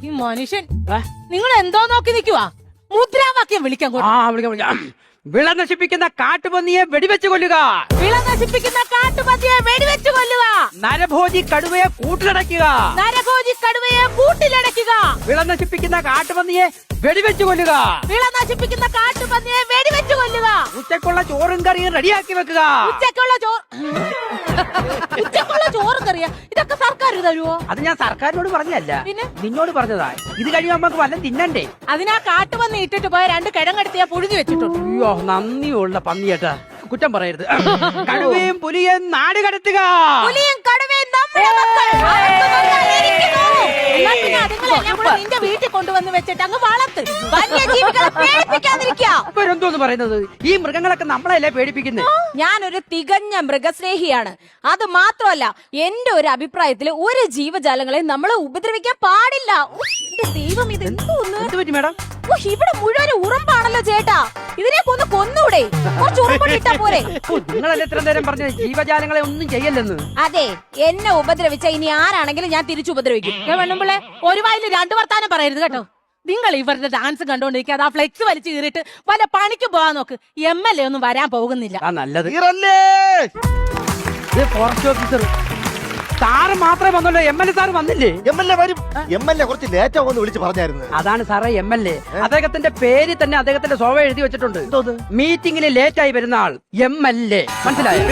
ഈ മനുഷ്യൻ നിങ്ങൾ എന്തോ നോക്കി നിൽക്കുവാ? മുദ്രാവാക്യം വിളിക്കാൻ വിളിക്കാം. വിള നശിപ്പിക്കുന്ന കാട്ടുപന്നിയെ വെടിവെച്ച് കൊല്ലുക. വിള നശിപ്പിക്കുന്ന കാട്ടുപന്നിയെ വെടിവെച്ച് കൊല്ലുക. നരഭോജി കടുവയെ കൂട്ടിലടയ്ക്കുക. നരഭോജി കടുവയെ കൂട്ടിലടയ്ക്കുക. വിള നശിപ്പിക്കുന്ന കാട്ടുപന്നിയെ വെടിവെച്ച് കൊല്ലുക. വിള നശിപ്പിക്കുന്ന കാട്ടുപന്നിയെ വെടിവെച്ച് കൊല്ലുക. ഉച്ചക്കുള്ള ചോറും കറിയും റെഡിയാക്കി വെക്കുക. ഉച്ചക്കുള്ള ചോറും കറിയാ? ഇതൊക്കെ സർക്കാർ തരുവോ? അത് ഞാൻ സർക്കാരിനോട് പറഞ്ഞല്ല, പിന്നെ നിന്നോട് പറഞ്ഞതാ. ഇത് കഴിയുമ്പോ നമുക്ക് വല്ലതും തിന്നണ്ടേ? അതിനാ കാട്ടുപന്നി ഇട്ടിട്ട് പോയ 2 കിഴങ്ങെടുത്ത് ഞാൻ പുഴുങ്ങി വെച്ചിട്ടുണ്ട്. അയ്യോ, നന്ദിയുള്ള പന്നിയേട്ടാ, കുറ്റം പറയരുത്. കടുവയും പുലിയും നാട് കടത്തുക. പുലിയും കടുവയും നമ്മുടെ മക്കൾ. അവർക്ക് കൊല്ലാൻ ഇരിക്കുന്നു. എന്നാ പിന്നെ അതുങ്ങളെല്ലാം കൂടെ നിന്റെ വീട്ടിൽ കൊണ്ടുവന്ന് വെച്ചിട്ട് അങ്ങ് വളർത്ത്. വന്യജീവികളെ പേടിപ്പിക്കാതിരിക്കുക. ഇവരെന്തോന്ന് പറയുന്നത്? ഈ മൃഗങ്ങളൊക്കെ നമ്മളല്ലേ പേടിപ്പിക്കുന്നത്? ഞാനൊരു തികഞ്ഞ മൃഗസ്നേഹിയാണ്. അത് മാത്രമല്ല, എന്റെ ഒരു അഭിപ്രായത്തില് ഒരു ജീവജാലങ്ങളെ നമ്മൾ ഉപദ്രവിക്കാൻ പാടില്ല. എന്റെ ദൈവം, ഇത് എന്തോന്ന്? എന്ത് പറ്റി മേഡം? ഇവിടെ മുഴുവൻ ഉറുമ്പാണല്ലോ ചേട്ടാ. ഇതിനെ കൊന്നൂടെ? കുറച്ച് ഉറുമ്പിട്ടാ പോരെ? നിങ്ങളല്ലേ ഇത്ര നേരം പറഞ്ഞ ജീവജാലങ്ങളെ ഒന്നും ചെയ്യല്ലെന്ന്? അതെ, എന്നെ ഉപദ്രവിച്ച ഇനി ആരാണെങ്കിലും ഞാൻ തിരിച്ചു ഉപദ്രവിക്കും. വേണുമ്പിള്ളേ, ഒരു വായിൽ 2 വർത്താനം പറയരുത് കേട്ടോ. നിങ്ങൾ ഇവരുടെ ഡാൻസ് കണ്ടോണ്ടിരിക്കാതെ ആ ഫ്ലെക്സ് വലിച്ചു കീറിയിട്ട് പല പണിക്ക് പോകാൻ നോക്ക്. MLA ഒന്നും വരാൻ പോകുന്നില്ല. നല്ലത്. ഫോറസ്റ്റ് ഓഫീസർ സാറ് മാത്രമേ വന്നല്ലോ, MLA സാർ വന്നില്ലേ? MLA വരും. MLA കുറച്ച് ലേറ്റ് ആവുമെന്ന് വിളിച്ച് പറഞ്ഞായിരുന്നു. അതാണ് സാറേ MLA. അദ്ദേഹത്തിന്റെ പേര് തന്നെ അദ്ദേഹത്തിന്റെ സ്വഭാവം എഴുതി വെച്ചിട്ടുണ്ട്. മീറ്റിംഗിൽ ലേറ്റ് ആയി വരുന്ന ആൾ MLA. മനസ്സിലായോ?